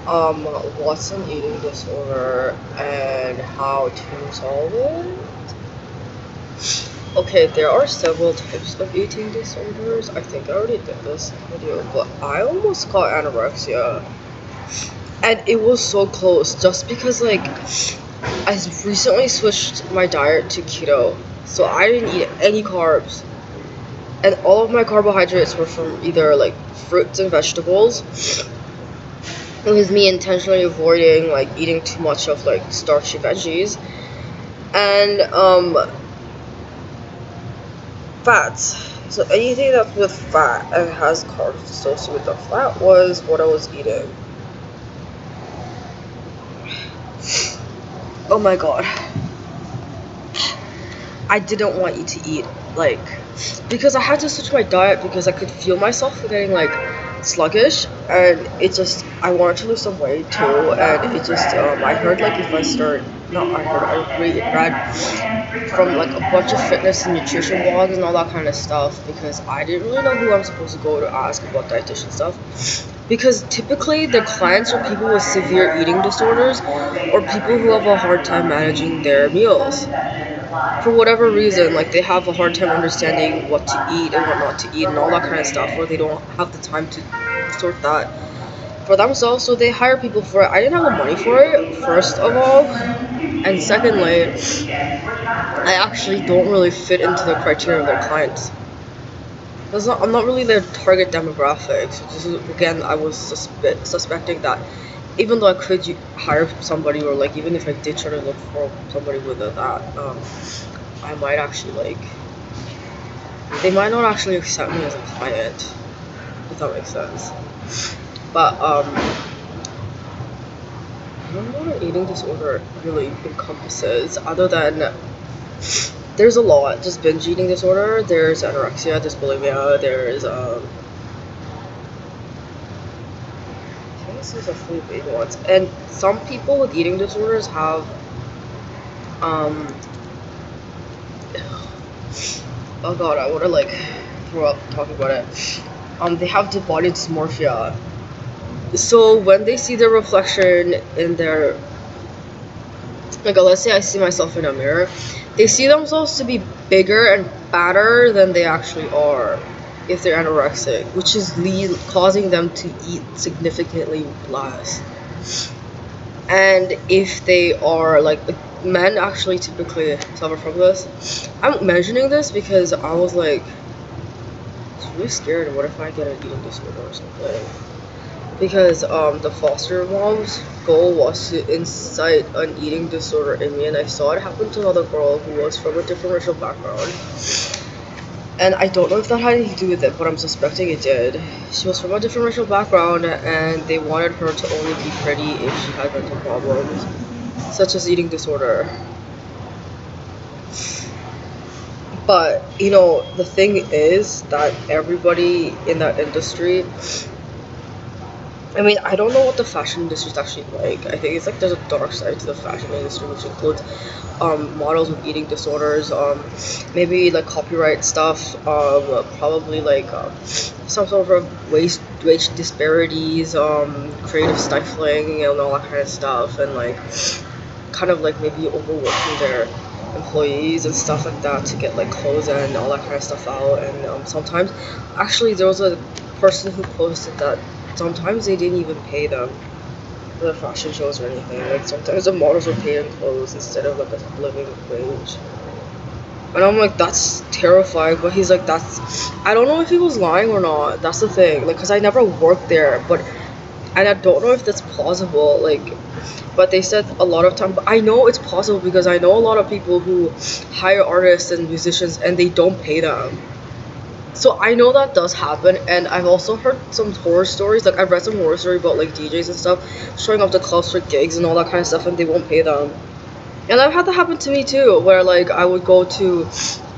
What's an eating disorder and how to solve it? Okay, there are several types of eating disorders. I think I already did this video, but I almost got anorexia. And it was so close just because, like, I recently switched my diet to keto, so I didn't eat any carbs. And all of my carbohydrates were from either, like, fruits and vegetables. It was me intentionally avoiding, like, eating too much of, like, starchy veggies. And, fats. So anything that's with fat and has carbs associated with the fat was what I was eating. Oh my god. I didn't want you to eat, like, because I had to switch my diet because I could feel myself getting, like, sluggish, and it just, I wanted to lose some weight too, and it just, I heard, like, if I start, not I heard, I read from, like, a bunch of fitness and nutrition blogs and all that kind of stuff, because I didn't really know who I'm supposed to go to ask about dietitian stuff, because typically their clients are people with severe eating disorders, or people who have a hard time managing their meals for whatever reason. Like, they have a hard time understanding what to eat and what not to eat and all that kind of stuff, or they don't have the time to sort that for themselves, so they hire people for it. I didn't have the money for it, first of all, and secondly, I actually don't really fit into the criteria of their clients. I'm not really their target demographics. This is, again, I was suspecting that even though I could hire somebody, or, like, even if I did try to look for somebody with that, I might actually, like, they might not actually accept me as a client, if that makes sense. But, I don't know what an eating disorder really encompasses, other than there's a lot. Just binge eating disorder, there's anorexia, there's bulimia, there's, I guess these are three big ones. And some people with eating disorders have, oh god, I wanna, like, throw up talking about it. They have the body dysmorphia. So when they see their reflection in their, like, let's say I see myself in a mirror, they see themselves to be bigger and fatter than they actually are if they're anorexic, which is causing them to eat significantly less. And if they are, like, men actually typically suffer from this. I'm mentioning this because I was like, I was really scared. What if I get an eating disorder or something? Because the foster mom's goal was to incite an eating disorder in me, and I saw it happen to another girl who was from a different racial background. And I don't know if that had anything to do with it, but I'm suspecting it did. She was from a different racial background, and they wanted her to only be pretty if she had mental problems, such as eating disorder. But, you know, the thing is that everybody in that industry, I mean, I don't know what the fashion industry is actually like. I think it's like there's a dark side to the fashion industry, which includes models with eating disorders, maybe, like, copyright stuff, probably, like, some sort of wage disparities, creative stifling, and all that kind of stuff, and, like, kind of, like, maybe overworking their employees and stuff like that to get, like, clothes and all that kind of stuff out. And sometimes, actually, there was a person who posted that sometimes they didn't even pay them for the fashion shows or anything. Like, sometimes the models were paid in clothes instead of, like, a living wage. And I'm like, that's terrifying. But he's like, I don't know if he was lying or not. That's the thing. Like, because I never worked there, and I don't know if that's plausible. Like, but they said a lot of time. But I know it's possible because I know a lot of people who hire artists and musicians and they don't pay them. So I know that does happen, and I've also heard some horror stories. Like, I've read some horror story about, like, DJs and stuff showing up to clubs for gigs and all that kind of stuff, and they won't pay them. And I've had that happen to me too, where, like, I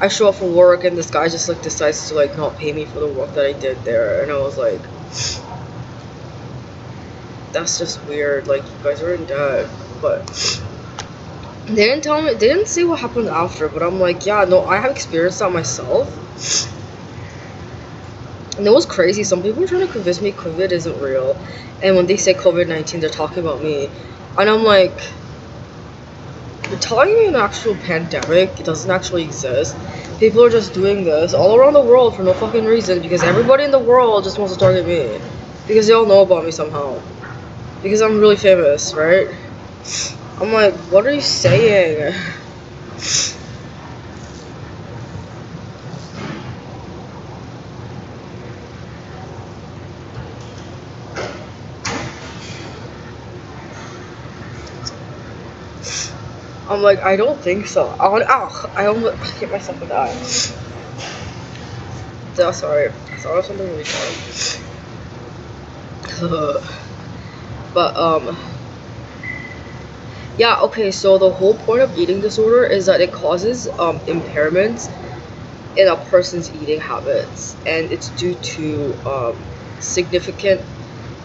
show up for work and this guy just, like, decides to, like, not pay me for the work that I did there, and I was like, that's just weird. Like, you guys are in debt. But they didn't tell me. They didn't say what happened after. But I'm like, yeah, no, I have experienced that myself. And it was crazy. Some people were trying to convince me COVID isn't real. And when they say COVID-19, they're talking about me. And I'm like, you're telling me an actual pandemic doesn't actually exist. People are just doing this all around the world for no fucking reason because everybody in the world just wants to target me. Because they all know about me somehow. Because I'm really famous, right? I'm like, what are you saying? I'm like, I don't think so. I almost hit myself with that. Sorry. I thought of something really dumb. But, yeah, okay, so the whole point of eating disorder is that it causes, impairments in a person's eating habits. And it's due to, significant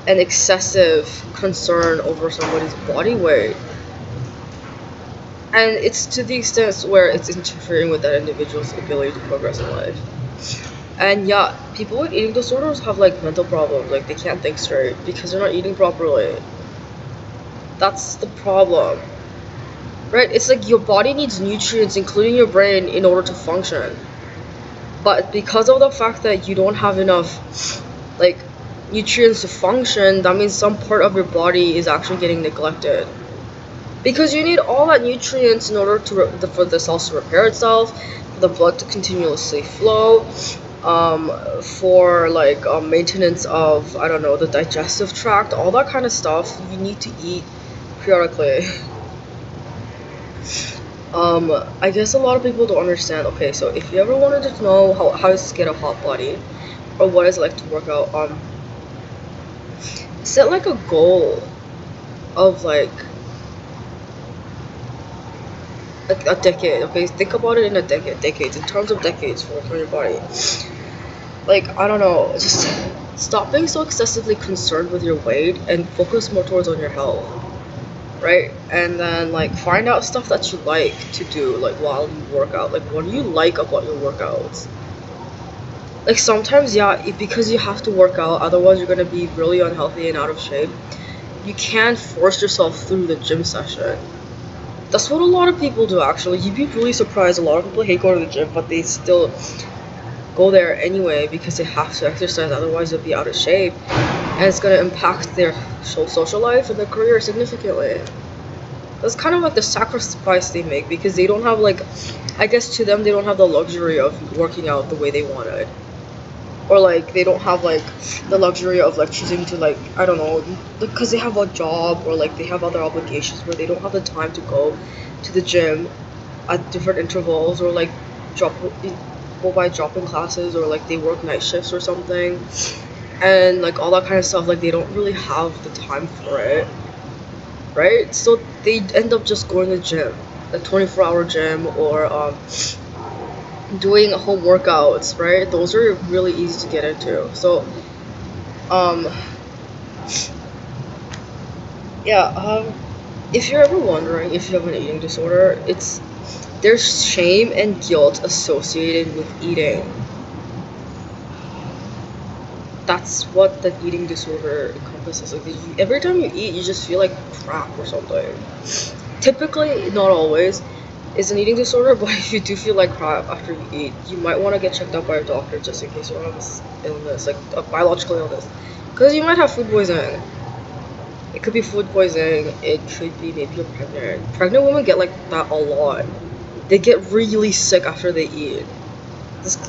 and excessive concern over somebody's body weight. And it's to the extent where it's interfering with that individual's ability to progress in life. And yeah, people with eating disorders have like mental problems, like they can't think straight because they're not eating properly. That's the problem. Right? It's like your body needs nutrients, including your brain, in order to function. But because of the fact that you don't have enough, like, nutrients to function, that means some part of your body is actually getting neglected. Because you need all that nutrients in order to for the cells to repair itself, for the blood to continuously flow, for like maintenance of, I don't know, the digestive tract, all that kind of stuff. You need to eat periodically. I guess a lot of people don't understand. Okay, so if you ever wanted to know how to get a hot body, or what it's like to work out, set like a goal of like a decade. Okay, think about it in a decades, in terms of decades for working on your body. Like, I don't know, just stop being so excessively concerned with your weight and focus more towards on your health, right? And then like find out stuff that you like to do, like while you work out. Like, what do you like about your workouts? Like sometimes, yeah, because you have to work out, otherwise you're gonna be really unhealthy and out of shape. You can't force yourself through the gym session. That's what a lot of people do, actually. You'd be really surprised. A lot of people hate going to the gym, but they still go there anyway because they have to exercise, otherwise they'll be out of shape. And it's going to impact their social life and their career significantly. That's kind of like the sacrifice they make because they don't have, like, I guess to them, they don't have the luxury of working out the way they wanted. Or like they don't have like the luxury of like choosing to, like, I don't know, because they have a job or like they have other obligations where they don't have the time to go to the gym at different intervals, or like drop go by dropping classes, or like they work night shifts or something, and like all that kind of stuff. Like they don't really have the time for it, right? So they end up just going to the gym, a 24-hour gym, or doing home workouts, right? Those are really easy to get into. So, um, yeah, if you're ever wondering if you have an eating disorder, there's shame and guilt associated with eating. That's what the eating disorder encompasses. Like, every time you eat, you just feel like crap or something. Typically, not always, is an eating disorder, but if you do feel like crap after you eat, you might want to get checked out by a doctor just in case you have this illness, like a biological illness. Because you might have food poisoning. It could be food poisoning, it could be maybe you're pregnant. Pregnant women get like that a lot. They get really sick after they eat.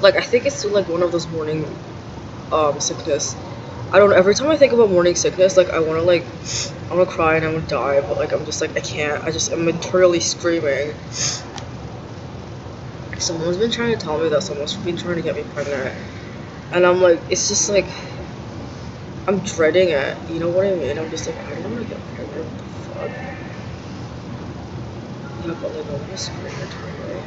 Like, I think it's like one of those morning sickness. I don't know, every time I think about morning sickness, like I wanna cry and I wanna die, but like I'm just like I can't. I'm internally screaming. Someone's been trying to tell me that someone's been trying to get me pregnant. And I'm like, it's just like I'm dreading it. You know what I mean? I'm just like, I don't wanna get pregnant, what the fuck? Yeah, but like I wanna scream internally.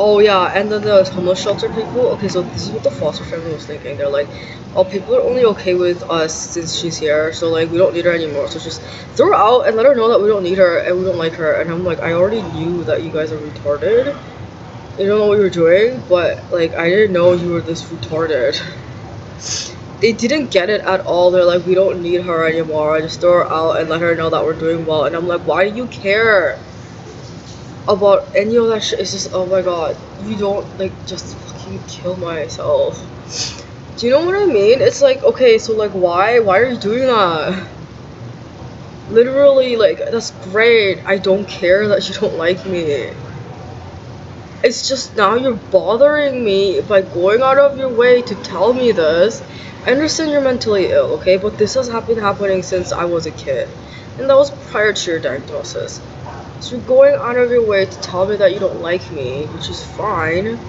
Oh yeah, and then the homeless shelter people. Okay, so this is what the foster family was thinking. They're like, oh, people are only okay with us since she's here, so like we don't need her anymore. So just throw her out and let her know that we don't need her and we don't like her. And I'm like, I already knew that you guys are retarded. You don't know what you were doing, but like I didn't know you were this retarded. They didn't get it at all. They're like, we don't need her anymore. Just throw her out and let her know that we're doing well. And I'm like, why do you care about any of that shit? It's just, oh my god, you don't like just fucking kill myself. Do you know what I mean? It's like, okay, so like, why are you doing that? Literally, like, that's great. I don't care that you don't like me. It's just now you're bothering me by going out of your way to tell me this. I understand you're mentally ill, okay? But this has been happening since I was a kid. And that was prior to your diagnosis. So you're going out of your way to tell me that you don't like me, which is fine.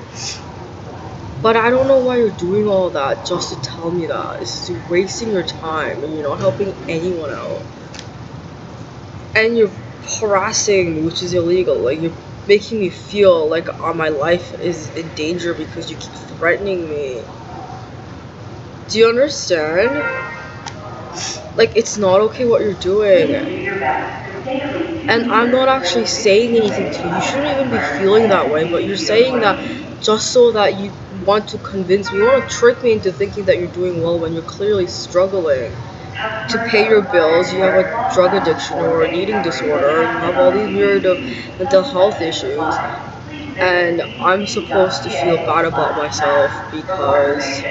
But I don't know why you're doing all that just to tell me that. It's just wasting your time and you're not helping anyone out. And you're harassing me, which is illegal. Like, you're making me feel like my life is in danger because you keep threatening me. Do you understand? Like, it's not okay what you're doing. And I'm not actually saying anything to you. You shouldn't even be feeling that way, but you're saying that just so that you want to convince me, you want to trick me into thinking that you're doing well when you're clearly struggling to pay your bills. You have a drug addiction or an eating disorder, you have all these weird mental health issues, and I'm supposed to feel bad about myself because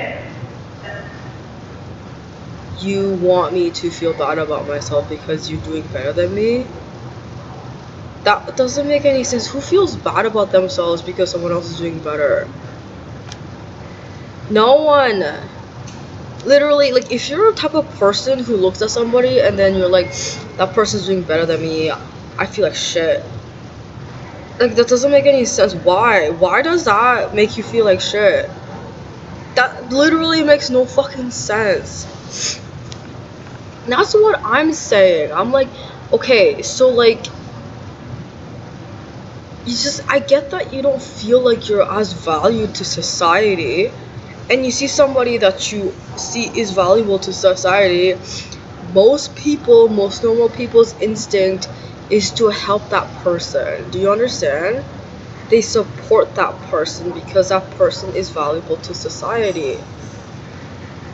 you want me to feel bad about myself because you're doing better than me. That doesn't make any sense. Who feels bad about themselves because someone else is doing better? No one. Literally, like, if you're a type of person who looks at somebody and then you're like, that person's doing better than me, I feel like shit. Like, that doesn't make any sense. Why does that make you feel like shit? That literally makes no fucking sense. That's what I'm saying. I'm like, okay, so like, I get that you don't feel like you're as valued to society, and you see somebody that you see is valuable to society. Most normal people's instinct is to help that person. Do you understand? They support that person because that person is valuable to society.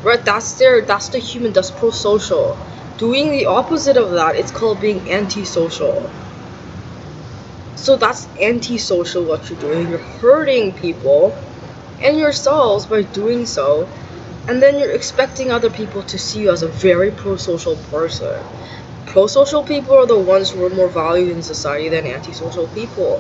Right? That's the human, that's pro-social. Doing the opposite of that, it's called being anti-social. So that's anti-social what you're doing. You're hurting people and yourselves by doing so, and then you're expecting other people to see you as a very pro-social person. Pro-social people are the ones who are more valued in society than anti-social people,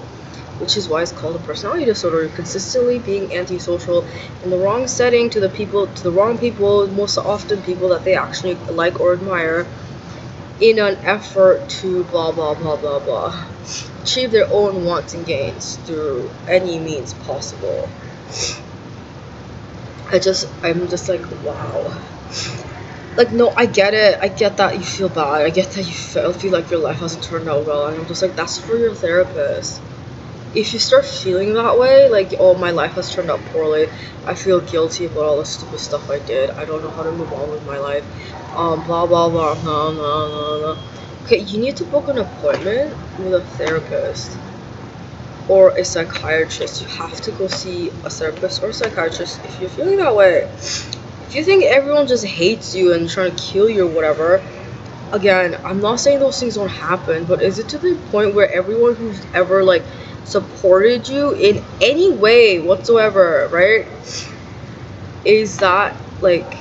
which is why it's called a personality disorder. You're consistently being antisocial in the wrong setting to the wrong people, most often people that they actually like or admire, in an effort to blah blah blah blah blah achieve their own wants and gains through any means possible. I'm just like, wow. Like, no, I get it. I get that you feel bad. I get that you feel like your life hasn't turned out well. And I'm just like, that's for your therapist. If you start feeling that way, like, oh, my life has turned out poorly, I feel guilty about all the stupid stuff I did, I don't know how to move on with my life, blah blah blah, no, no, no, no. Okay, you need to book an appointment with a therapist or a psychiatrist. You have to go see a therapist or a psychiatrist if you're feeling that way. If you think everyone just hates you and trying to kill you or whatever, again, I'm not saying those things don't happen, but is it to the point where everyone who's ever like supported you in any way whatsoever, right, is that like,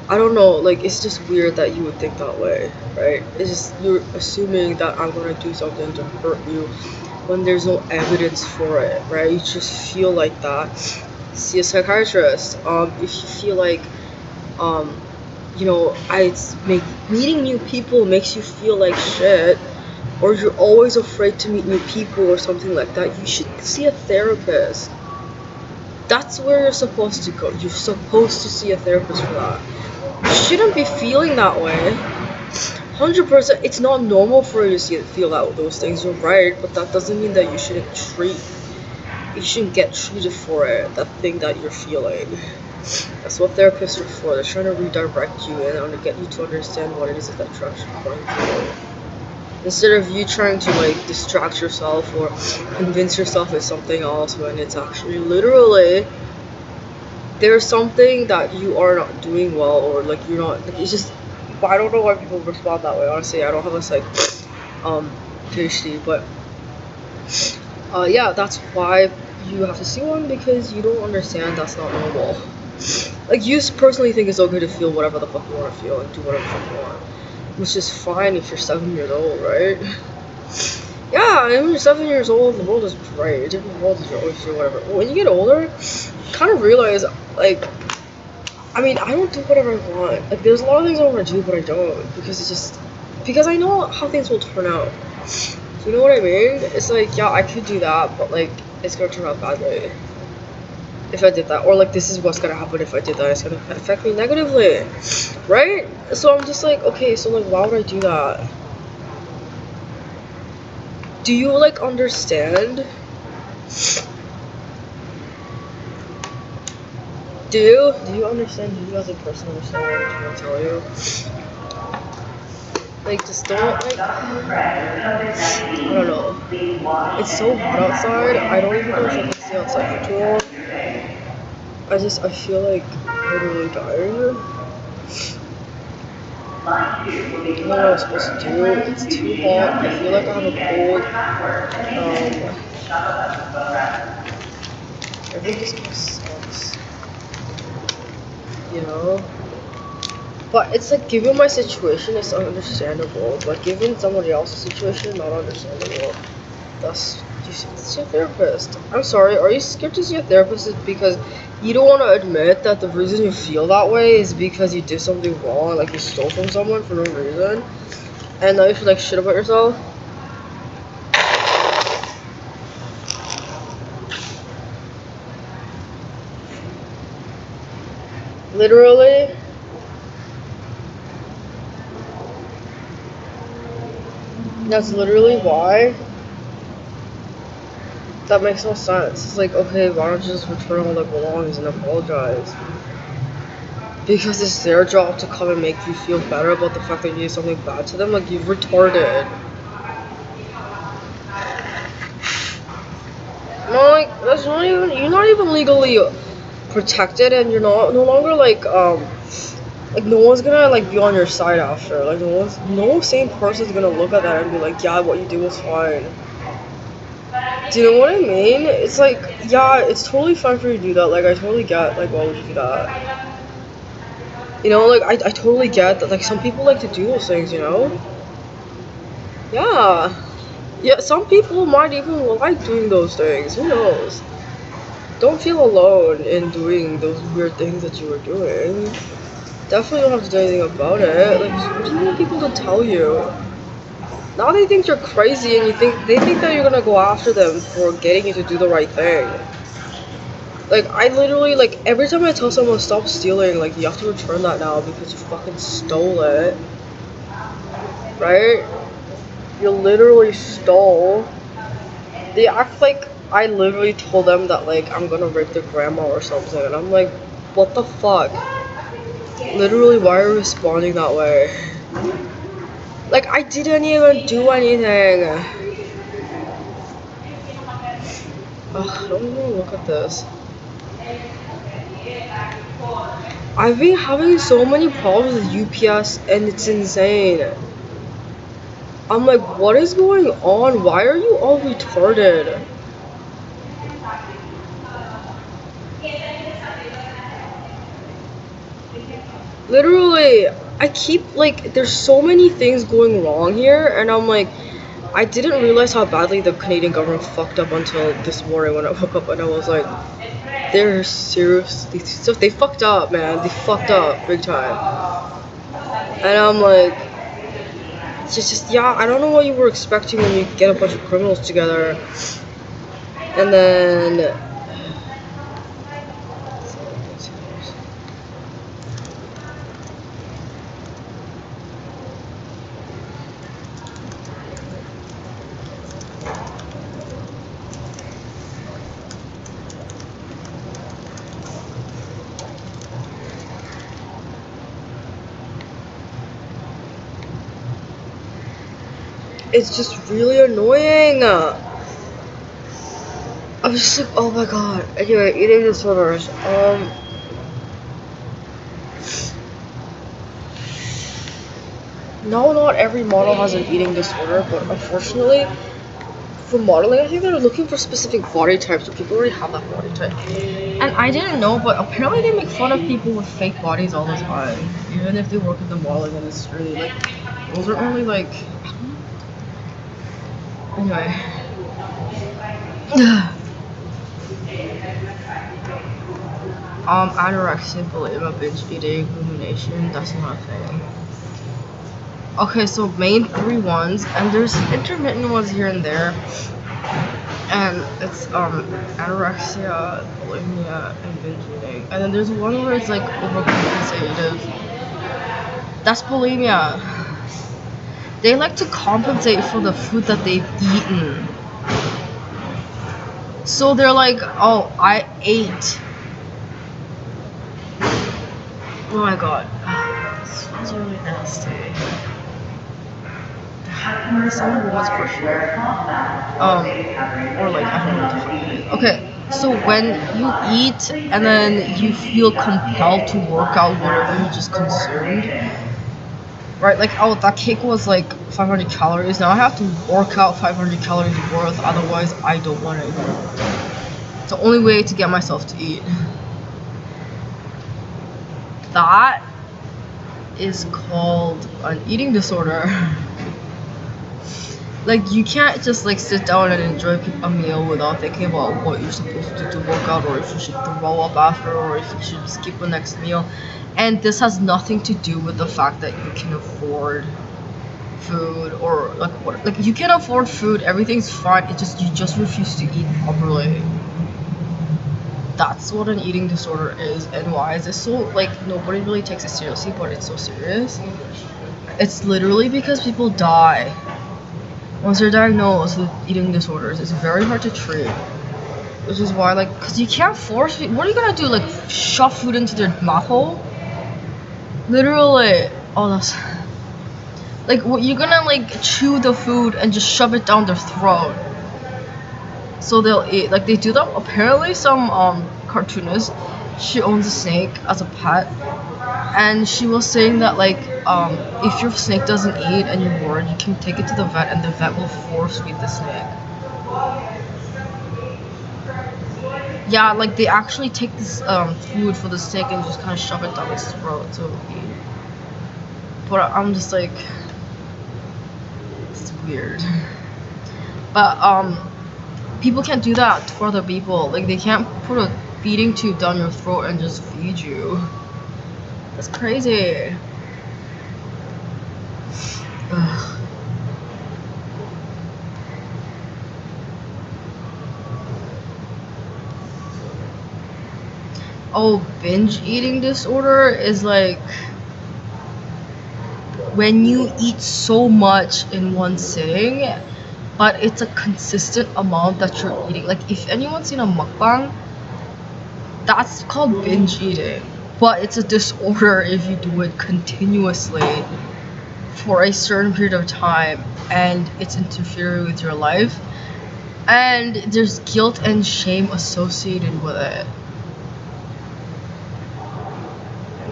I don't know, like, it's just weird that you would think that way, right? It's just, you're assuming that I'm gonna do something to hurt you when there's no evidence for it, right? You just feel like that. See a psychiatrist. If you feel like you know, meeting new people makes you feel like shit, or you're always afraid to meet new people or something like that, you should see a therapist. That's where you're supposed to go. You're supposed to see a therapist for that. You shouldn't be feeling that way. 100%, it's not normal for you to feel those things, you're right, but that doesn't mean that you shouldn't get treated for it, that thing that you're feeling. That's what therapists are for. They're trying to redirect you and get you to understand what it is that you're actually going through. Instead of you trying to like distract yourself or convince yourself it's something else when it's actually literally there's something that you are not doing well, or like you're not like it's just. But I don't know why people respond that way. Honestly, I don't have a PhD, but yeah, that's why you have to see one, because you don't understand that's not normal. Like, you personally think it's okay to feel whatever the fuck you want to feel and do whatever the fuck you want, which is fine if you're 7 years old, right? Yeah, when you're 7 years old, the world is great. A different world is your oyster, whatever. But when you get older, you kind of realize, like, I mean, I don't do whatever I want. Like, there's a lot of things I want to do, but I don't, because it's just because I know how things will turn out. You know what I mean? It's like, yeah, I could do that, but like, it's gonna turn out badly if I did that, or like, this is what's gonna happen if I did that. It's gonna affect me negatively, right? So I'm just like, okay, so like, why would I do that? Do you like understand? Do you understand? Do you as a person understand what I'm trying to tell you? Like, just don't like. I don't know. It's so hot outside. I don't even know if I can stay outside for too long. I feel like literally dying. I don't know what I'm supposed to do. It's too hot. I feel like I have a cold. Everything just kind of sucks. You know? But it's like, given my situation, it's understandable. But given somebody else's situation, not understandable. That's it's your therapist. I'm sorry, are you scared to see a therapist is because you don't want to admit that the reason you feel that way is because you did something wrong, like you stole from someone for no reason, and now you feel like shit about yourself? Literally? That's literally why? That makes no sense. It's like, okay, why don't you just return all their belongings and apologize? Because it's their job to come and make you feel better about the fact that you did something bad to them. Like, you've retarded. No, like, that's not even, you're not even legally protected, and you're not no longer like no one's gonna like be on your side after. Like, no sane person's gonna look at that and be like, yeah, what you did was fine. Do you know what I mean? It's like, yeah, it's totally fine for you to do that. Like, I totally get, like, why would you do that? You know, like, I totally get that, like, some people like to do those things, you know? Yeah. Yeah, some people might even like doing those things. Who knows? Don't feel alone in doing those weird things that you were doing. Definitely don't have to do anything about it. Like, what do you want people to tell you? Now they think you're crazy, and they think that you're gonna go after them for getting you to do the right thing. Like, I literally, like, every time I tell someone stop stealing, like, you have to return that now because you fucking stole it. Right? You literally stole. They act like I literally told them that, like, I'm gonna rape their grandma or something, and I'm like, what the fuck? Literally, why are you responding that way? Like, I didn't even do anything. Ugh, don't even look at this. I've been having so many problems with UPS, and it's insane. I'm like, what is going on? Why are you all retarded? Literally, I keep, like, there's so many things going wrong here, and I'm like, I didn't realize how badly the Canadian government fucked up until this morning when I woke up, and I was like, they're seriously, so they fucked up, man. They fucked up big time. And I'm like, it's just, yeah, I don't know what you were expecting when you get a bunch of criminals together, and then it's just really annoying. I'm just like, oh my god. Anyway, eating disorders. No, not every model has an eating disorder, but unfortunately, for modeling, I think they're looking for specific body types, so people already have that body type. And I didn't know, but apparently they make fun of people with fake bodies all the time, even if they work in the modeling industry. Like, those are only like. Anyway. Anorexia, bulimia, binge eating, rumination, that's not a thing. Okay, so main 3 ones, and there's intermittent ones here and there. And it's anorexia, bulimia, and binge eating. And then there's one where it's like overcompensative. That's bulimia. They like to compensate for the food that they've eaten. So they're like, oh, I ate. Oh my god. This smells really nasty. Some woman's question. Or like, I don't know what the fuck it is. Okay, so when you eat and then you feel compelled to work out whatever you just consumed, right? Like, oh, that cake was like 500 calories. Now I have to work out 500 calories worth, otherwise I don't want to eat. It's the only way to get myself to eat. That is called an eating disorder. Like, you can't just like sit down and enjoy a meal without thinking about what you're supposed to do to work out, or if you should throw up after, or if you should skip the next meal. And this has nothing to do with the fact that you can afford food, or like what, like you can afford food, everything's fine, it just, you just refuse to eat properly. That's what an eating disorder is. And why is it so, like, nobody really takes it seriously, but it's so serious? It's literally because people die once they're diagnosed with eating disorders. It's very hard to treat, which is why, like, because you can't force people. What are you gonna do, like shove food into their mouth hole? Literally. Oh, that's like, what, you're gonna like chew the food and just shove it down their throat so they'll eat. Like, they do that. Apparently some cartoonist, she owns a snake as a pet, and she was saying that, like, if your snake doesn't eat and you're worried, you can take it to the vet and the vet will force feed the snake. Yeah, like, they actually take this food for the snake and just kind of shove it down its throat to eat. But I'm just like, it's weird. But people can't do that for other people. Like, they can't put a feeding tube down your throat and just feed you. That's crazy. Ugh. Oh, binge eating disorder is like when you eat so much in one sitting, but it's a consistent amount that you're eating. Like, if anyone's seen a mukbang, that's called binge eating. But it's a disorder if you do it continuously for a certain period of time and it's interfering with your life. And there's guilt and shame associated with it.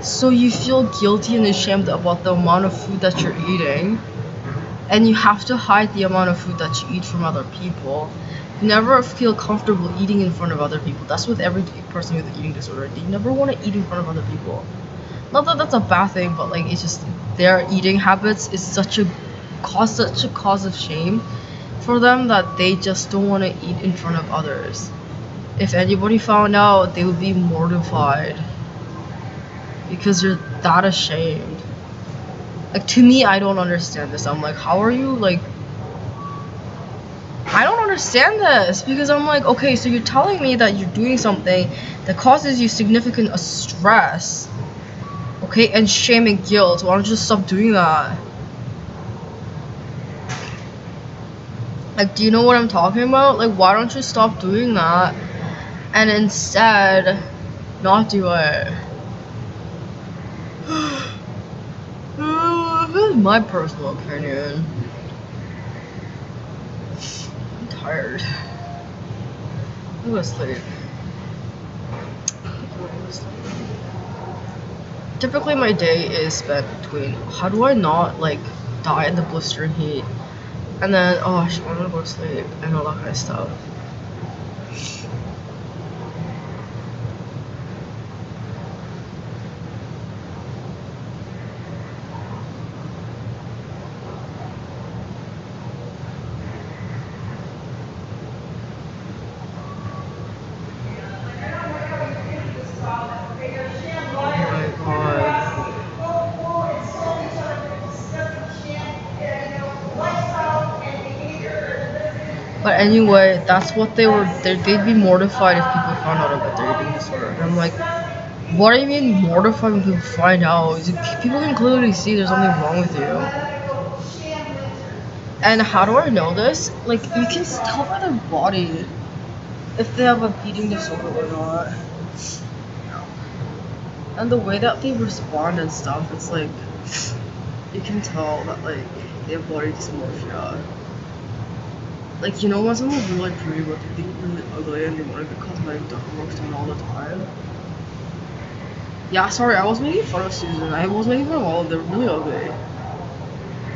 So you feel guilty and ashamed about the amount of food that you're eating, and you have to hide the amount of food that you eat from other people. You never feel comfortable eating in front of other people. That's with every person with an eating disorder. They never want to eat in front of other people. Not that that's a bad thing, but like, it's just their eating habits is such a cause of shame for them that they just don't want to eat in front of others. If anybody found out, they would be mortified because you're that ashamed. Like, to me, I don't understand this. I'm like, how are you, like, I don't understand this, because I'm like, okay, so you're telling me that you're doing something that causes you significant stress, okay, and shame and guilt. Why don't you just stop doing that? Like, do you know what I'm talking about? Like, why don't you stop doing that and instead not do it? This is my personal opinion. I'm tired. I'm gonna sleep. Typically my day is spent between, how do I not like die in the blistering heat. And then, oh, I want to go to sleep and all that kind of stuff. But anyway, that's what they were. They'd be mortified if people found out about their eating disorder. And I'm like, what do you mean mortified when people find out? People can clearly see there's something wrong with you. And how do I know this? Like, you can tell by their body if they have a eating disorder or not. And the way that they respond and stuff, it's like, you can tell that, like, they have body dysmorphia. Like, you know when someone's really pretty but they think really ugly and they want to get cosmetic work done all the time? Yeah, sorry, I was making fun of Susan. I was making fun of all of them. They're really ugly.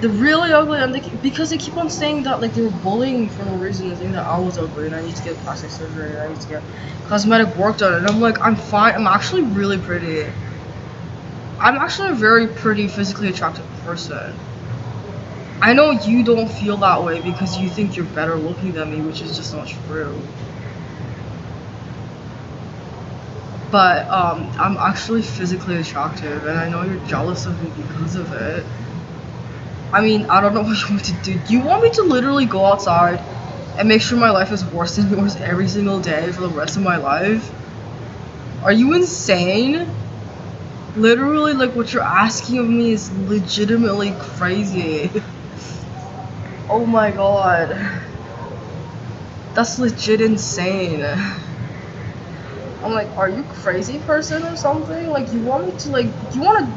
They're really ugly, and because they keep on saying that, like, they were bullying for no reason. They think that I was ugly and I need to get plastic surgery and I need to get cosmetic work done. And I'm like, I'm fine. I'm actually really pretty. I'm actually a very pretty, physically attractive person. I know you don't feel that way because you think you're better looking than me, which is just not true. But I'm actually physically attractive, and I know you're jealous of me because of it. I mean, I don't know what you want me to do. Do you want me to literally go outside and make sure my life is worse than yours every single day for the rest of my life? Are you insane? Literally, like, what you're asking of me is legitimately crazy. Oh my god. That's legit insane. I'm like, are you crazy person or something? Like, you want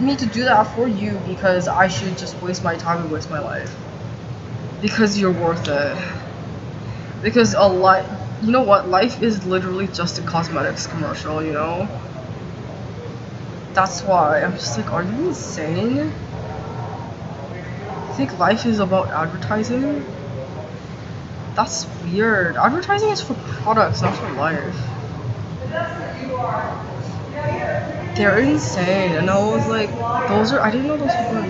me to do that for you because I should just waste my time and waste my life. Because you're worth it. Because you know what? Life is literally just a cosmetics commercial, you know? That's why. I'm just like, are you insane? You think life is about advertising? That's weird. Advertising is for products, not for life. They're insane, and I was like, I didn't know those people are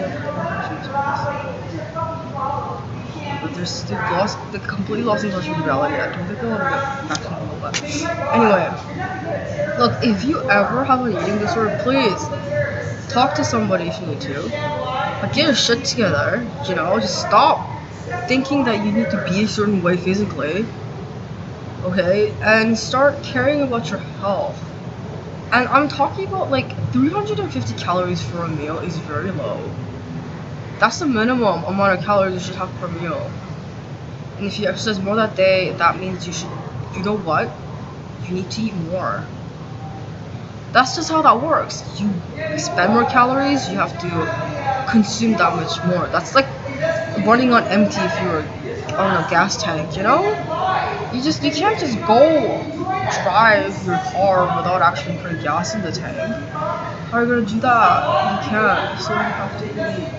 but they completely lost in touch with reality. I don't think they'll ever get back to normal, but anyway. Look, if you ever have an eating disorder, please talk to somebody if you need to. But get your shit together, you know, just stop thinking that you need to be a certain way physically, okay? And start caring about your health. And I'm talking about, like, 350 calories for a meal is very low. That's the minimum amount of calories you should have per meal. And if you exercise more that day, that means you know what? You need to eat more. That's just how that works. You spend more calories, you have to consume that much more. That's like running on empty if you're on a gas tank, you know? You can't just go drive your car without actually putting gas in the tank. How are you gonna do that? You can't, so you have to eat.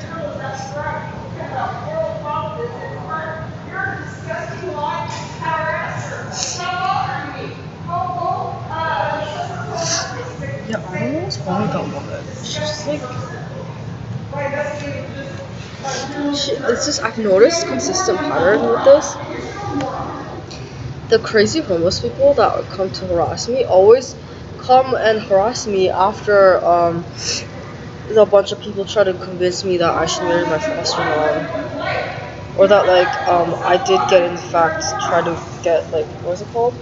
Yeah, I don't know what's wrong with that woman. She's just like, it's just, I've noticed consistent pattern with this. The crazy homeless people that come to harass me always come and harass me after a bunch of people try to convince me that I should marry my foster mom, or that like I did get in fact try to get like what's it called?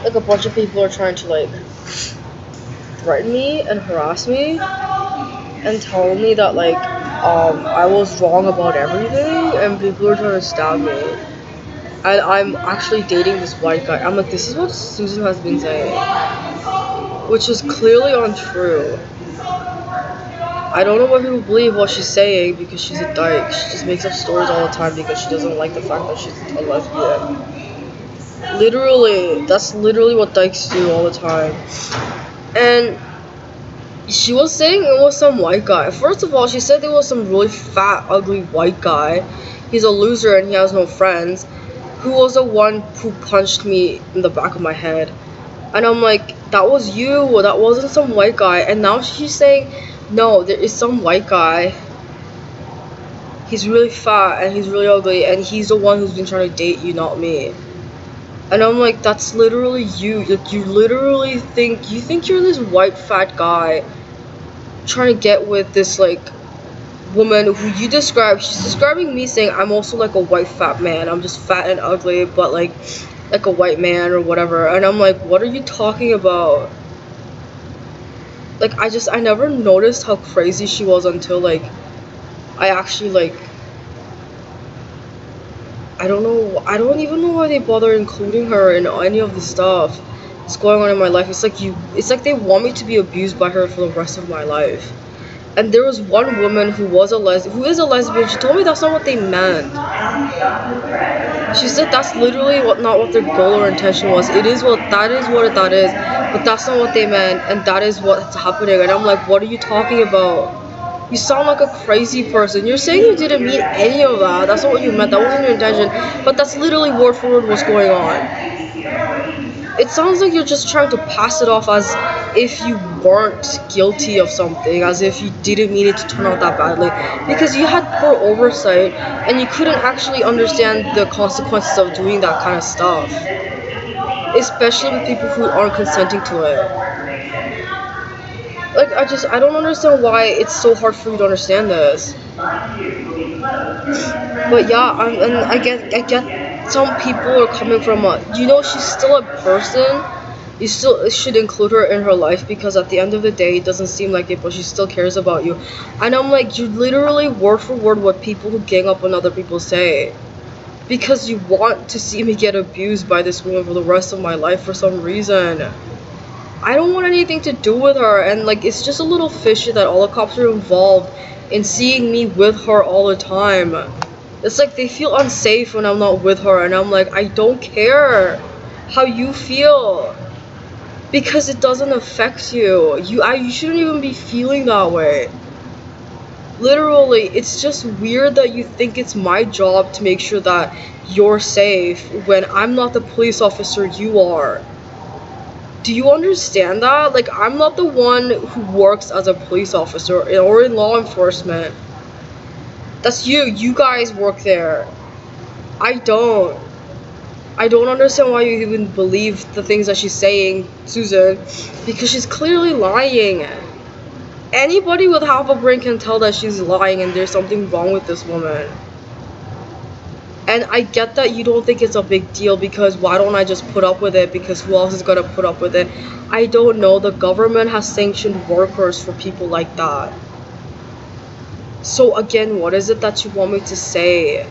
Like a bunch of people are trying to like threaten me and harass me and tell me that like I was wrong about everything and people are trying to stab me. And I'm actually dating this white guy. I'm like, this is what Susan has been saying, which is clearly untrue. I don't know why people believe what she's saying because she's a dyke. She just makes up stories all the time because she doesn't like the fact that she's a lesbian. Literally, that's literally what dykes do all the time. And She was saying it was some white guy. First of all, she said it was some really fat, ugly white guy. He's a loser and he has no friends. Who was the one who punched me in the back of my head? And I'm like, that was you. That wasn't some white guy. And now she's saying, no, there is some white guy. He's really fat and he's really ugly and he's the one who's been trying to date you, not me. And I'm like, that's literally you. Like, you think you're this white fat guy trying to get with this like woman who you describe. She's describing me saying I'm also like a white fat man. I'm just fat and ugly, but like a white man or whatever. And I'm like, what are you talking about? Like, I never noticed how crazy she was until like I actually like I don't even know why they bother including her in any of the stuff that's going on in my life. It's like they want me to be abused by her for the rest of my life. And there was one woman who is a lesbian. She told me that's not what they meant. She said that's literally not what their goal or intention was. That is what that is, but that's not what they meant, and that is what's happening. And I'm like, what are you talking about? You sound like a crazy person. You're saying you didn't mean any of that. That's not what you meant. That wasn't your intention. But that's literally word for word what's going on. It sounds like you're just trying to pass it off as if you weren't guilty of something, as if you didn't mean it to turn out that badly, because you had poor oversight and you couldn't actually understand the consequences of doing that kind of stuff, especially with people who aren't consenting to it. Like, I don't understand why it's so hard for you to understand this. But yeah, and I get some people are coming from she's still a person. You still should include her in her life because at the end of the day, it doesn't seem like it, but she still cares about you. And I'm like, you literally word for word what people who gang up on other people say. Because you want to see me get abused by this woman for the rest of my life for some reason. I don't want anything to do with her, and like, it's just a little fishy that all the cops are involved in seeing me with her all the time. It's like they feel unsafe when I'm not with her, and I'm like, I don't care how you feel because it doesn't affect you. You shouldn't even be feeling that way. Literally, it's just weird that you think it's my job to make sure that you're safe when I'm not the police officer you are. Do you understand that? Like, I'm not the one who works as a police officer or in law enforcement. That's you. You guys work there. I don't. I don't understand why you even believe the things that she's saying, Susan, because she's clearly lying. Anybody with half a brain can tell that she's lying and there's something wrong with this woman. And I get that you don't think it's a big deal because why don't I just put up with it, because who else is gonna put up with it? I don't know. The government has sanctioned workers for people like that. So again, what is it that you want me to say?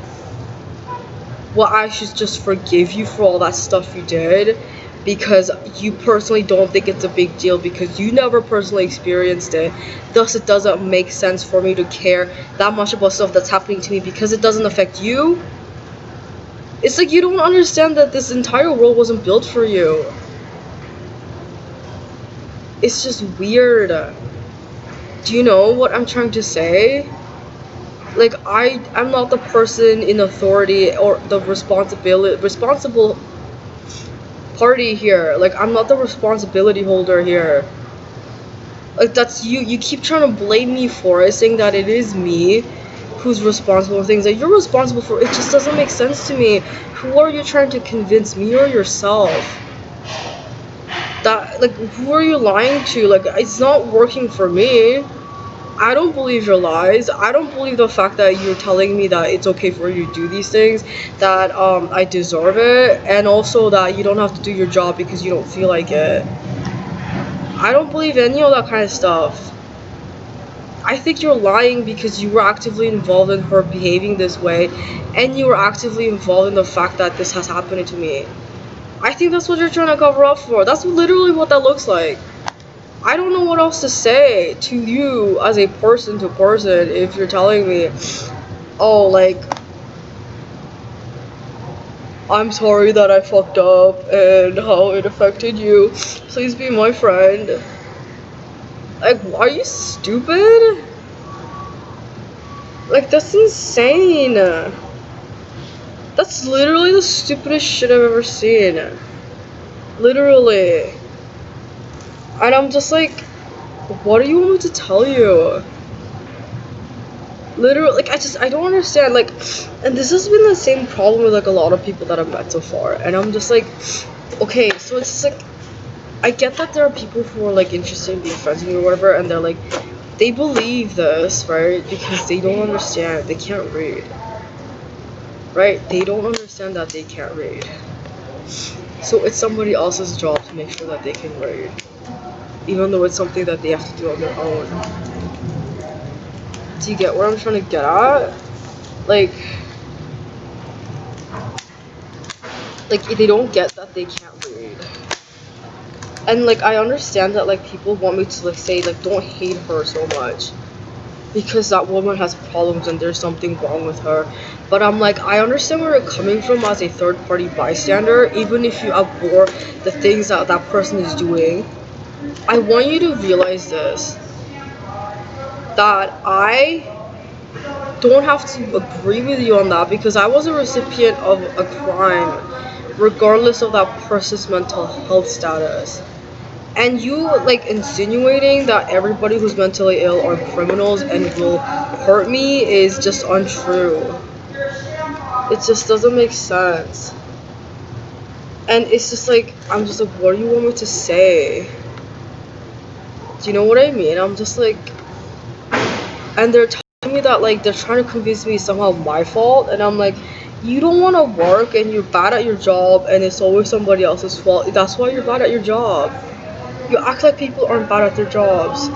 Well, I should just forgive you for all that stuff you did because you personally don't think it's a big deal because you never personally experienced it. Thus, it doesn't make sense for me to care that much about stuff that's happening to me because it doesn't affect you. It's like you don't understand that this entire world wasn't built for you. It's just weird. Do you know what I'm trying to say? Like, I'm not the person in authority or the responsible party here. Like, I'm not the responsibility holder here. Like, that's you. You keep trying to blame me for it, saying that it is me who's responsible for things that you're responsible for. It just doesn't make sense to me. Who are you trying to convince, me or yourself? That, like, who are you lying to? Like, it's not working for me. I don't believe your lies. I don't believe the fact that you're telling me that it's okay for you to do these things, that I deserve it, and also that you don't have to do your job because you don't feel like it. I don't believe any of that kind of stuff. I think you're lying because you were actively involved in her behaving this way, and you were actively involved in the fact that this has happened to me. I think that's what you're trying to cover up for. That's literally what that looks like. I don't know what else to say to you as a person to person if you're telling me, oh, like, I'm sorry that I fucked up and how it affected you. Please be my friend. Like, are you stupid? Like, that's insane. That's literally the stupidest shit I've ever seen. Literally. And I'm just like, what do you want me to tell you? Literally, like, I don't understand. Like, and this has been the same problem with, like, a lot of people that I've met so far. And I'm just like, okay, so it's just like, I get that there are people who are, like, interested in being friends with me or whatever, and they're like, they believe this, right? Because they don't understand. They can't read. Right? They don't understand that they can't read. So it's somebody else's job to make sure that they can read. Even though it's something that they have to do on their own. Do you get what I'm trying to get at? Like they don't get that they can't read. And like I understand that like people want me to like say like don't hate her so much because that woman has problems and there's something wrong with her. But I'm like, I understand where you're coming from as a third party bystander, even if you abhor the things that that person is doing. I want you to realize this, that I don't have to agree with you on that because I was a recipient of a crime, regardless of that person's mental health status. And you like insinuating that everybody who's mentally ill are criminals and will hurt me is just untrue. It just doesn't make sense. And it's just like, I'm just like, what do you want me to say? Do you know what I mean? I'm just like, and they're telling me that like they're trying to convince me it's somehow my fault, and I'm like, you don't want to work and you're bad at your job and it's always somebody else's fault. That's why you're bad at your job. You act like people aren't bad at their jobs.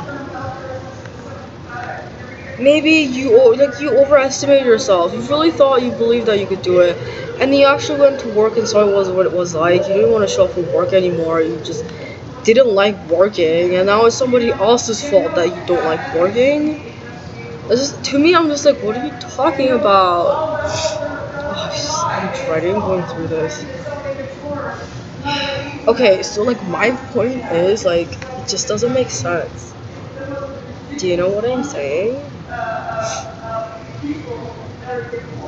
Maybe you overestimated yourself. You really thought you believed that you could do it, and you actually went to work and saw it was what it was like. You didn't want to show up for work anymore. You just didn't like working, and now it's somebody else's fault that you don't like working. It's just, to me, I'm just like, what are you talking about? Oh, I'm dreading going through this. Okay, so like my point is like it just doesn't make sense. Do you know what I'm saying?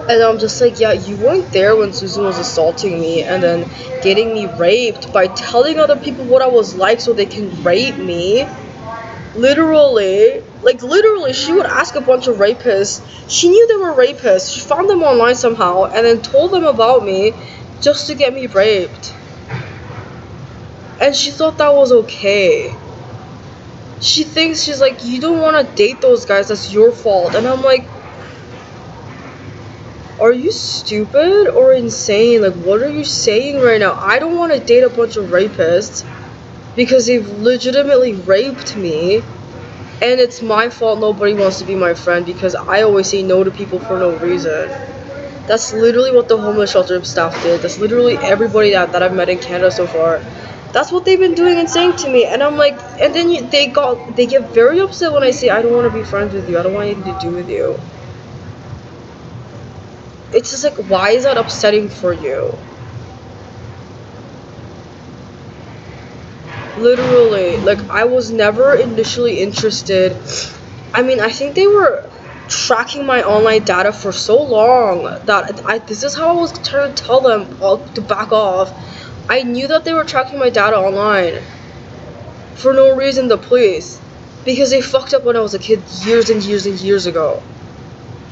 And I'm just like, yeah, you weren't there when Susan was assaulting me and then getting me raped by telling other people what I was like so they can rape me. Literally, like literally, she would ask a bunch of rapists. She knew they were rapists. She found them online somehow and then told them about me just to get me raped. And she thought that was okay. She thinks she's like, you don't want to date those guys, that's your fault. And I'm like, are you stupid or insane? Like, what are you saying right now? I don't want to date a bunch of rapists because they've legitimately raped me, and it's my fault nobody wants to be my friend because I always say no to people for no reason. That's literally what the homeless shelter staff did. That's literally everybody that I've met in Canada so far. That's what they've been doing and saying to me, and I'm like, and then they get very upset when I say I don't want to be friends with you. I don't want anything to do with you. It's just like, why is that upsetting for you? Literally, like, I was never initially interested. I mean, I think they were tracking my online data for so long that this is how I was trying to tell them to back off. I knew that they were tracking my data online for no reason, the police, because they fucked up when I was a kid years and years and years ago.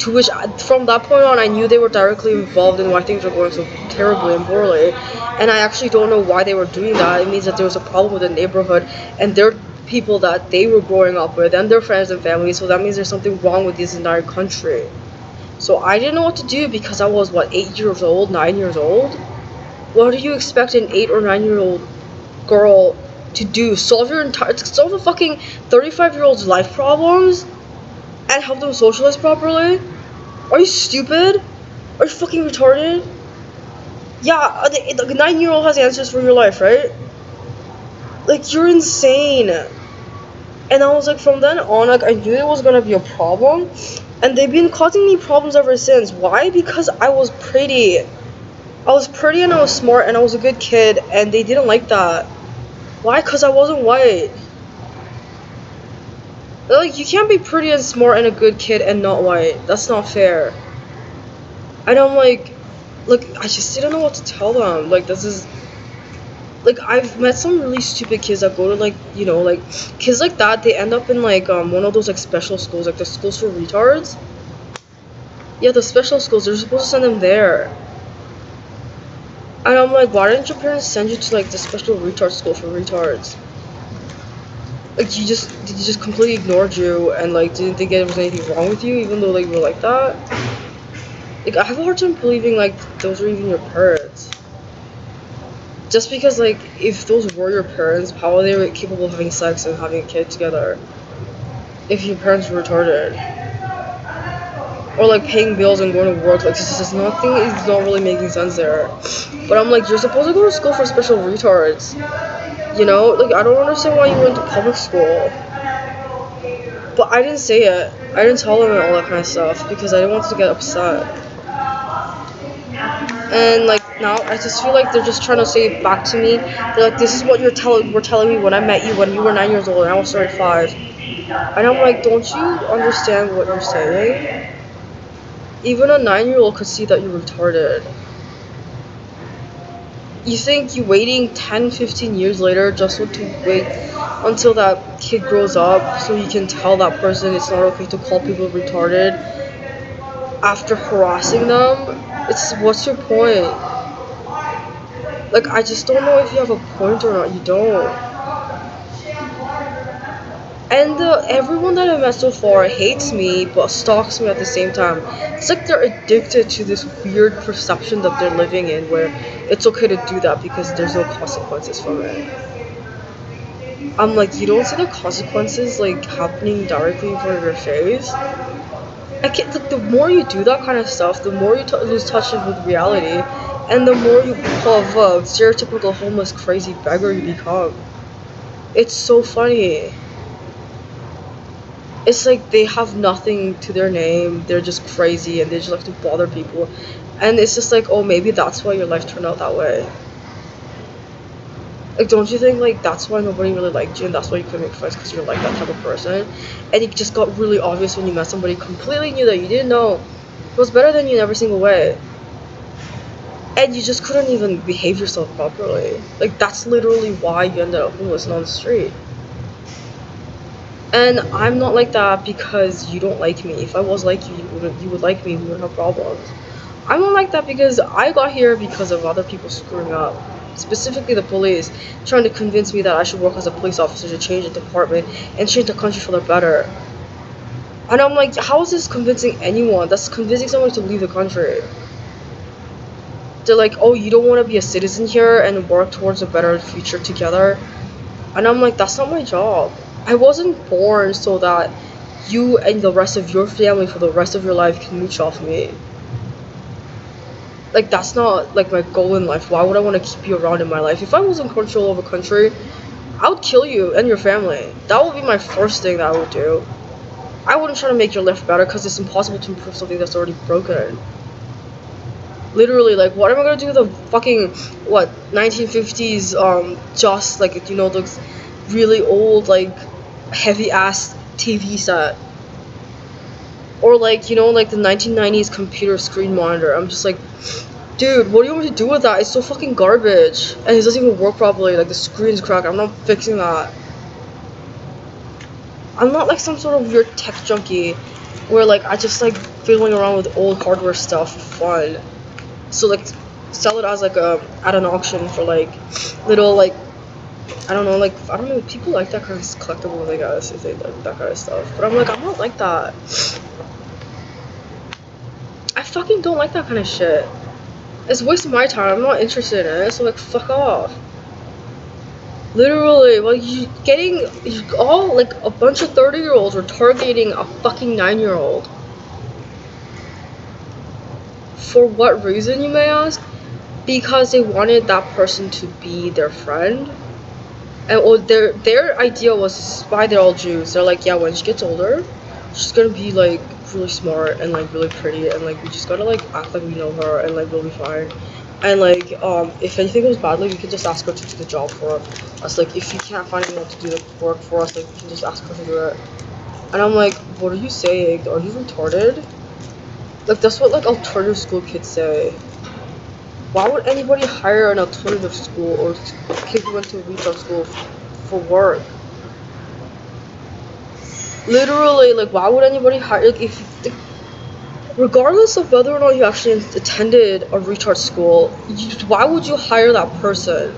To which, from that point on, I knew they were directly involved in why things were going so terribly and poorly. And I actually don't know why they were doing that. It means that there was a problem with the neighborhood, and their people that they were growing up with, and their friends and family. So that means there's something wrong with this entire country. So I didn't know what to do because I was, what, 8 years old, 9 years old? What do you expect an 8 or 9-year-old girl to do? Solve a fucking 35-year-old's life problems? And help them socialize properly? Are you stupid? Are you fucking retarded? Yeah, the 9-year-old has answers for your life, right? Like, you're insane. And I was like, from then on, like, I knew it was gonna be a problem. And they've been causing me problems ever since. Why? Because I was pretty. I was pretty and I was smart and I was a good kid, and they didn't like that. Why? Because I wasn't white. Like, you can't be pretty and smart and a good kid and not white. That's not fair. And I'm like, look, I just didn't know what to tell them. Like, this is like, I've met some really stupid kids that go to, like, like, kids like that, they end up in, like, one of those, like, special schools, like the schools for retards. Yeah, the special schools, they're supposed to send them there. And I'm like, why didn't your parents send you to, like, the special retard school for retards? Like, you just completely ignored you and, like, didn't think there was anything wrong with you, even though, like, you were like that. Like, I have a hard time believing, like, those are even your parents. Just because, like, if those were your parents, how are they capable of having sex and having a kid together? If your parents were retarded. Or, like, paying bills and going to work, like, nothing is not really making sense there. But I'm like, you're supposed to go to school for special retards. You know? Like, I don't understand why you went to public school. But I didn't say it. I didn't tell them all that kind of stuff because I didn't want to get upset. And like now, I just feel like they're just trying to say it back to me. They're like, "This is what were telling me when I met you when you were 9 years old and I was 35." And I'm like, "Don't you understand what you're saying? Even a 9-year-old could see that you're retarded. You think you waiting 10, 15 years later just to wait until that kid grows up so you can tell that person it's not okay to call people retarded after harassing them? What's your point? Like, I just don't know if you have a point or not. You don't. And everyone that I've met so far hates me but stalks me at the same time. It's like they're addicted to this weird perception that they're living in where it's okay to do that because there's no consequences from it. I'm like, you don't see the consequences like happening directly in front of your face? I can't, like, the more you do that kind of stuff, the more you lose touch with reality, and the more you become a stereotypical homeless crazy beggar you become. It's so funny. It's like they have nothing to their name, they're just crazy and they just like to bother people. And it's just like, oh, maybe that's why your life turned out that way. Like, don't you think, like, that's why nobody really liked you and that's why you couldn't make friends because you're like that type of person? And it just got really obvious when you met somebody completely new that you didn't know was better than you in every single way. And you just couldn't even behave yourself properly. Like, that's literally why you ended up homeless and on the street. And I'm not like that because you don't like me. If I was like you, you would like me, we wouldn't have problems. I'm not like that because I got here because of other people screwing up. Specifically the police, trying to convince me that I should work as a police officer to change the department and change the country for the better. And I'm like, how is this convincing anyone? That's convincing someone to leave the country. They're like, oh, you don't want to be a citizen here and work towards a better future together? And I'm like, that's not my job. I wasn't born so that you and the rest of your family for the rest of your life can mooch off me. Like, that's not, like, my goal in life. Why would I want to keep you around in my life? If I was in control of a country, I would kill you and your family. That would be my first thing that I would do. I wouldn't try to make your life better because it's impossible to improve something that's already broken. Literally, like, what am I gonna do with a fucking, 1950s, just, like, those really old, like, heavy-ass TV set? Or, like, like the 1990s computer screen monitor. I'm just like, dude, what do you want me to do with that? It's so fucking garbage. And it doesn't even work properly. Like, the screen's cracked. I'm not fixing that. I'm not, like, some sort of weird tech junkie where, like, I just like fiddling around with old hardware stuff for fun. So, like, sell it as, like, at an auction for, like, little, like, I don't know, like, I don't know, people like that kind of collectible, I guess, if they like that kind of stuff. But I'm like, I'm not like that. I fucking don't like that kind of shit. It's wasting my time. I'm not interested in it, so, like, fuck off. Literally, like, all, like, a bunch of 30-year-olds were targeting a fucking 9-year-old. For what reason, you may ask? Because they wanted that person to be their friend. And well, their idea was, why they're all Jews. They're like, yeah, when she gets older, she's gonna be, like, really smart and, like, really pretty, and, like, we just gotta, like, act like we know her, and, like, we'll be fine. And, like, if anything goes badly, we can just ask her to do the job for us. Like, if you can't find anyone to do the work for us, like, we can just ask her to do it. And I'm like, what are you saying? Are you retarded? Like, that's what, like, alternative school kids say. Why would anybody hire an alternative school or kids who went to a retail school for work? Literally, like, why would anybody hire, like, if, regardless of whether or not you actually attended a retard school, why would you hire that person?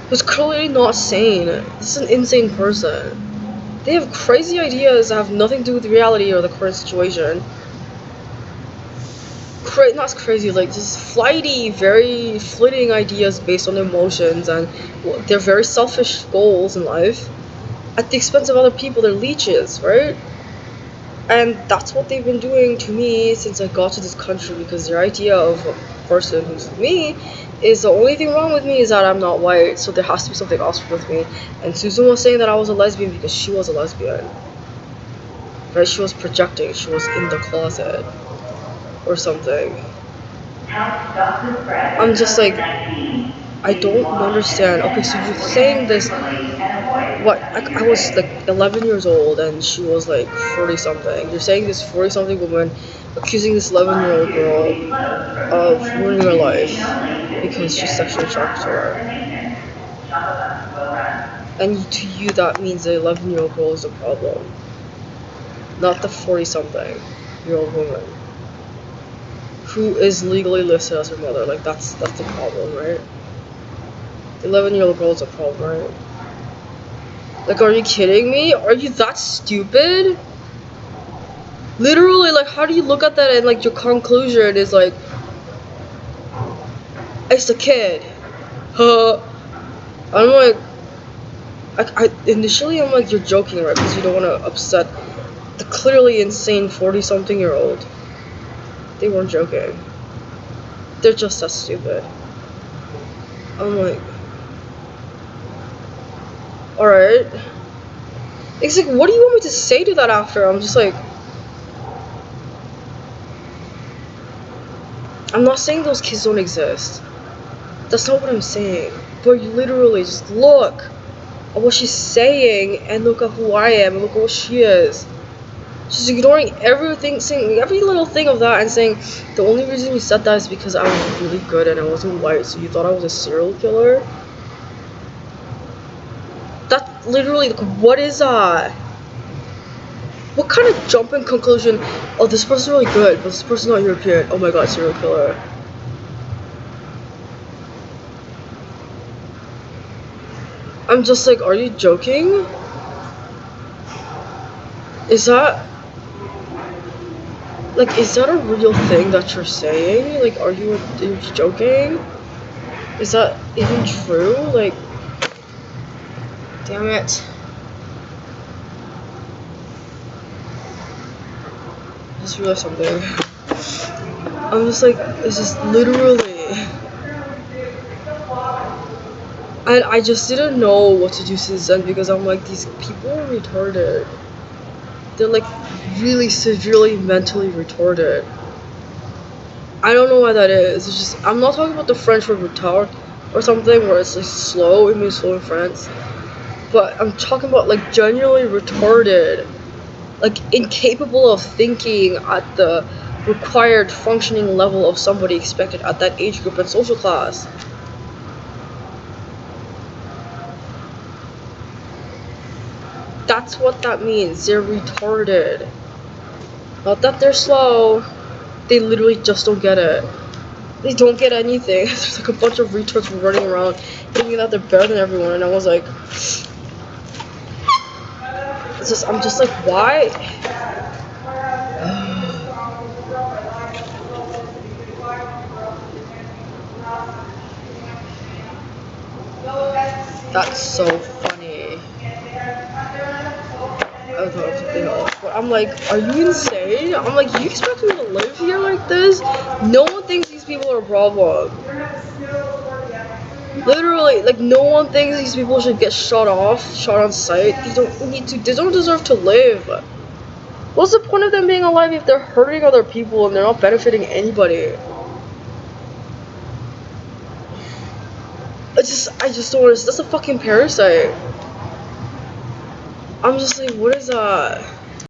Who's clearly not sane. This is an insane person. They have crazy ideas that have nothing to do with reality or the current situation. Not crazy, like just flighty, very fleeting ideas based on emotions, and they're very selfish goals in life at the expense of other people. They're leeches, right? And that's what they've been doing to me since I got to this country, because their idea of a person who's me is the only thing wrong with me is that I'm not white, so there has to be something else with me. And Susan was saying that I was a lesbian because she was a lesbian. Right? She was projecting, she was in the closet or something. I'm just like, I don't understand. Okay, so you're saying this. What? I was like 11 years old and she was like 40 something. You're saying this 40 something woman accusing this 11-year-old girl of ruining her life because she's sexually attracted to her. And to you, that means the 11-year-old girl is the problem, not the 40 something year old woman who is legally listed as her mother. Like, that's the problem, right? The 11-year-old girl is a problem, right? Like, are you kidding me? Are you that stupid? Literally, like, how do you look at that and, like, your conclusion is, like, it's the kid. I'm like, initially, I'm like, you're joking, right? Because you don't want to upset the clearly insane 40-something-year-old. They weren't joking. They're just that stupid. I'm like, alright. It's like, what do you want me to say to that after? I'm just like, I'm not saying those kids don't exist. That's not what I'm saying. But you literally just look at what she's saying and look at who I am and look at what she is. She's ignoring everything, saying every little thing of that and saying the only reason you said that is because I was really good and I wasn't white, so you thought I was a serial killer? That literally, like, what is that? What kind of jump in conclusion? Oh, this person's really good, but this person's not European. Oh my god, serial killer. I'm just like, are you joking? Is that, like, is that a real thing that you're saying? Like, are you joking? Is that even true? Like, damn it. I just realized something. I'm just like, it's just literally. And I just didn't know what to do since then because I'm like, these people are retarded. They're like really severely mentally retarded. I don't know why that is. It's just, I'm not talking about the French word retard or something where it's like slow, it means slow in France. But I'm talking about like genuinely retarded. Like incapable of thinking at the required functioning level of somebody expected at that age group and social class. That's what that means. They're retarded. Not that they're slow. They literally just don't get it. They don't get anything. There's like a bunch of retards running around thinking that they're better than everyone, and I was like, it's just, I'm just like, why? That's so funny. I thought of something else, but I'm like, are you insane? I'm like, you expect me to live here like this? No one thinks these people are a problem. Literally, like, no one thinks these people should get shot on sight. They don't deserve to live. What's the point of them being alive if they're hurting other people and they're not benefiting anybody? I just don't understand. That's a fucking parasite. I'm just like, what is that?